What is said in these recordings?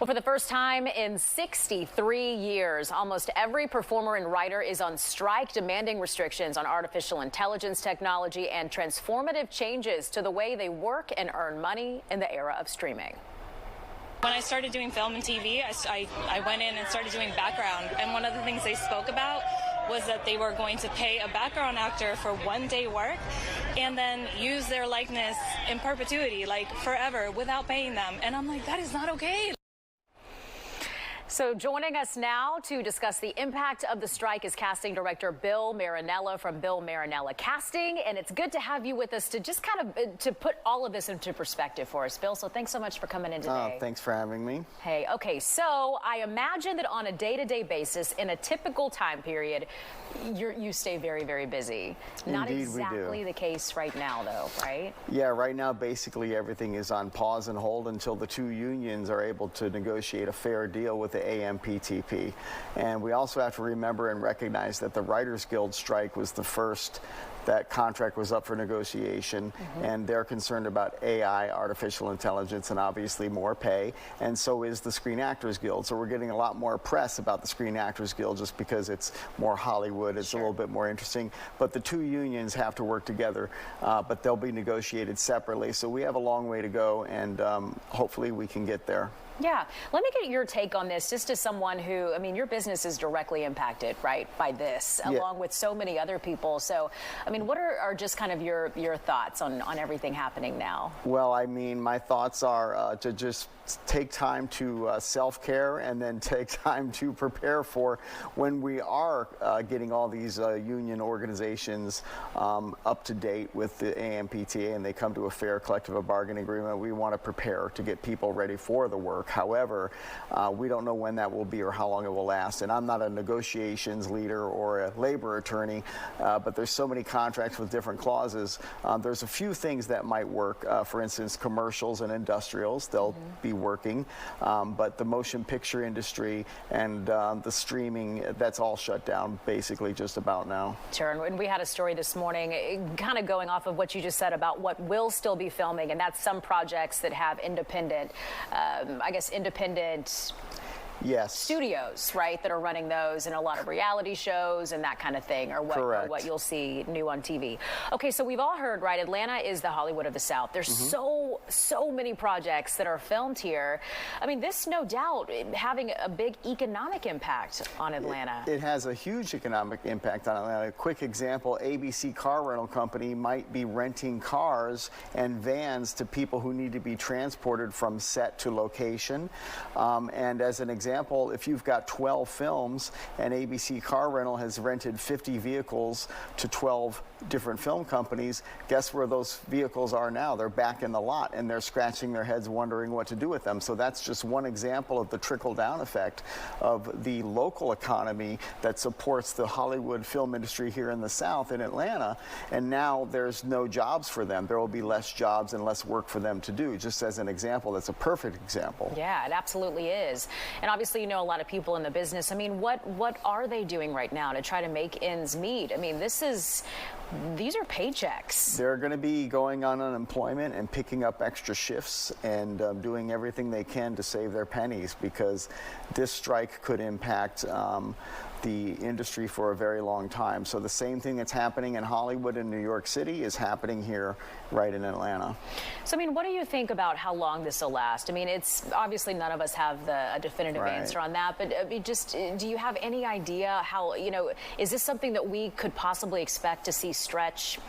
Well, for the first time in 63 years, almost every performer and writer is on strike, demanding restrictions on artificial intelligence technology and transformative changes to the way they work and earn money in the era of streaming. When I started doing film and TV, I went in and started doing background, and one of the things they spoke about was that they were going to pay a background actor for one-day work and then use their likeness in perpetuity, like forever, without paying them. And I'm like, that is not okay. So joining us now to discuss the impact of the strike is casting director Bill Marinella from Bill Marinella Casting. And it's good to have you with us to just kind of to put all of this into perspective for us, Bill. So thanks so much for coming in today. Thanks for having me. Hey, okay, so I imagine that on a day-to-day basis, in a typical time period, you stay very, very busy. Not Indeed, exactly we do. the case right now, though, right? Yeah, right now, basically everything is on pause and hold until the two unions are able to negotiate a fair deal with the AMPTP. And we also have to remember and recognize that the Writers Guild strike was the first that contract was up for negotiation, and they're concerned about AI, artificial intelligence, and obviously more pay, and so is the Screen Actors Guild. So we're getting a lot more press about the Screen Actors Guild just because it's more Hollywood, it's a little bit more interesting, but the two unions have to work together, but they'll be negotiated separately. So we have a long way to go, and hopefully we can get there. Yeah. Let me get your take on this, just as someone who, I mean, your business is directly impacted, right, by this, along with so many other people. So, I mean, what are just kind of your thoughts on everything happening now? Well, I mean, my thoughts are to just take time to self-care and then take time to prepare for when we are getting all these union organizations up to date with the AMPTA and they come to a fair collective bargaining agreement. We want to prepare to get people ready for the work. However, we don't know when that will be or how long it will last. And I'm not a negotiations leader or a labor attorney, but there's so many contracts with different clauses. There's a few things that might work. For instance, commercials and industrials, they'll be working. But the motion picture industry and the streaming, that's all shut down basically just about now. Sure. And we had a story this morning kind of going off of what you just said about what will still be filming, and that's some projects that have independent, I guess, independent studios, right, that are running those, and a lot of reality shows and that kind of thing, or what you'll see new on TV. Okay, so we've all heard, right, Atlanta is the Hollywood of the South. There's so many projects that are filmed here. I mean, this no doubt having a big economic impact on Atlanta. It has a huge economic impact on Atlanta. A quick example, ABC Car Rental Company might be renting cars and vans to people who need to be transported from set to location. And as an example, if you've got 12 films and ABC Car Rental has rented 50 vehicles to 12 different film companies, guess where those vehicles are now? They're back in the lot and they're scratching their heads wondering what to do with them. So that's just one example of the trickle-down effect of the local economy that supports the Hollywood film industry here in the South in Atlanta, and now there's no jobs for them. There will be less jobs and less work for them to do. Just as an example, that's a perfect example. Yeah, it absolutely is. And obviously, you know a lot of people in the business. I mean, what are they doing right now to try to make ends meet? I mean, these are paychecks. They're going to be going on unemployment and picking up extra shifts and doing everything they can to save their pennies, because this strike could impact the industry for a very long time. So the same thing that's happening in Hollywood and New York City is happening here right in Atlanta. So, I mean, what do you think about how long this will last? I mean, it's obviously none of us have a definitive answer on that, but just do you have any idea how, you know, is this something that we could possibly expect to see stretch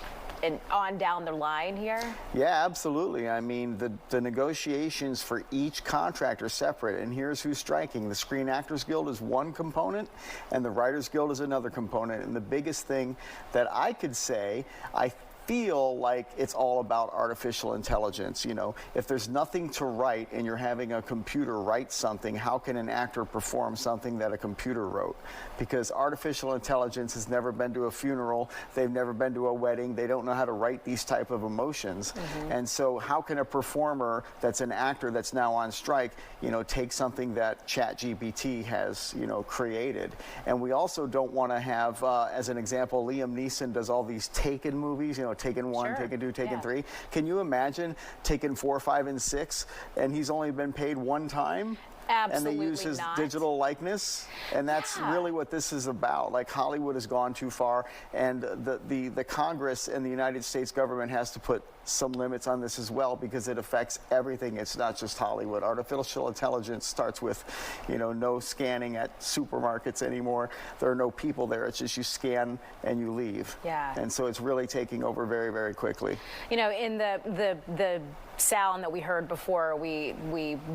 and on down the line here? Yeah, absolutely. I mean, the negotiations for each contract are separate, and here's who's striking. The Screen Actors Guild is one component, and the Writers Guild is another component. And the biggest thing that I could say, I feel like it's all about artificial intelligence. You know, if there's nothing to write and you're having a computer write something, how can an actor perform something that a computer wrote? Because artificial intelligence has never been to a funeral, they've never been to a wedding, they don't know how to write these type of emotions. And so how can a performer that's an actor that's now on strike, you know, take something that ChatGPT has, you know, created? And we also don't want to have, as an example, Liam Neeson does all these Taken movies, you know, Taken 1, Taken 2, Taken 3. Can you imagine Taken 4, 5, and 6, and he's only been paid one time? Absolutely and they use his not. digital likeness, and that's really what this is about. Like, Hollywood has gone too far, and the Congress and the United States government has to put some limits on this as well, because it affects everything. It's not just Hollywood. Artificial intelligence starts with, no scanning at supermarkets anymore. There are no people there. It's just you scan and you leave. Yeah. And so it's really taking over very, very quickly. In the sound that we heard before we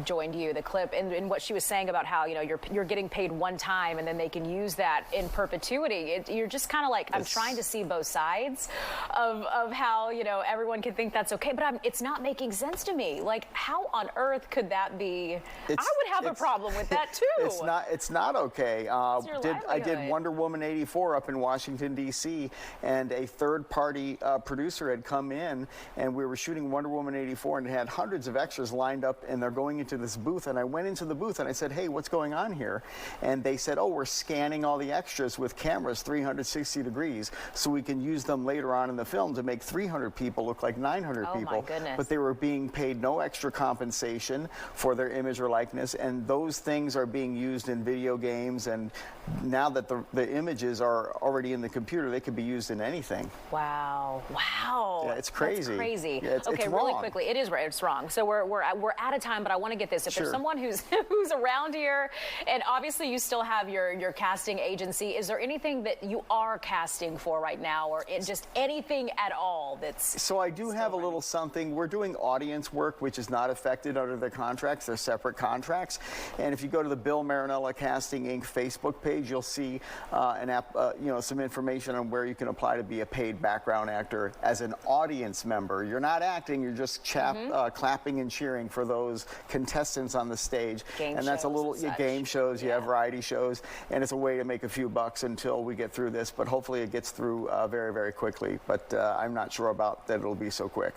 joined you, the clip, and what she was saying about how you're getting paid one time and then they can use that in perpetuity. You're just kind of like, I'm trying to see both sides of how everyone can think that's okay, but it's not making sense to me. Like, how on earth could that be? I would have a problem with that too. It's not okay. I did Wonder Woman 84 up in Washington, D.C., and a third-party producer had come in, and we were shooting Wonder Woman 84, and it had hundreds of extras lined up, and they're going into this booth, and I went into the booth and I said, hey, what's going on here? And they said, oh, we're scanning all the extras with cameras 360 degrees so we can use them later on in the film to make 300 people look like 900 people. My goodness. But they were being paid no extra compensation for their image or likeness, and those things are being used in video games, and now that the images are already in the computer, they could be used in anything. Wow. Yeah, it's crazy. That's crazy. Yeah, okay, it's really wrong. quickly, it is right. It's wrong. So we're out of time, but I want to get this. If there's someone who's around here, and obviously you still have your casting agency, is there anything that you are casting for right now, or just anything at all that's? So I do have a little something. We're doing audience work, which is not affected under the contracts. They're separate contracts. And if you go to the Bill Marinella Casting Inc. Facebook page, you'll see some information on where you can apply to be a paid background actor as an audience member. You're not acting. You're just clapping and cheering for those contestants on the stage. Game that's a shows little and such. game shows, variety shows, and it's a way to make a few bucks until we get through this. But hopefully it gets through very, very quickly. But I'm not sure about that it'll be so quick.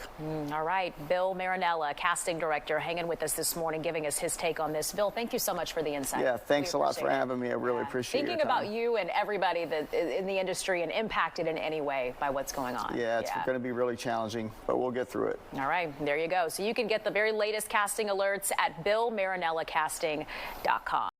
All right, Bill Marinella, casting director, hanging with us this morning, giving us his take on this. Bill, thank you so much for the insight. Yeah, thanks a lot for having me. I really appreciate it. Thinking about you and everybody that in the industry and impacted in any way by what's going on. Yeah, it's going to be really challenging, but we'll get through it. All right, there you go. So you can get the very latest casting alerts at BillMarinellaCasting.com.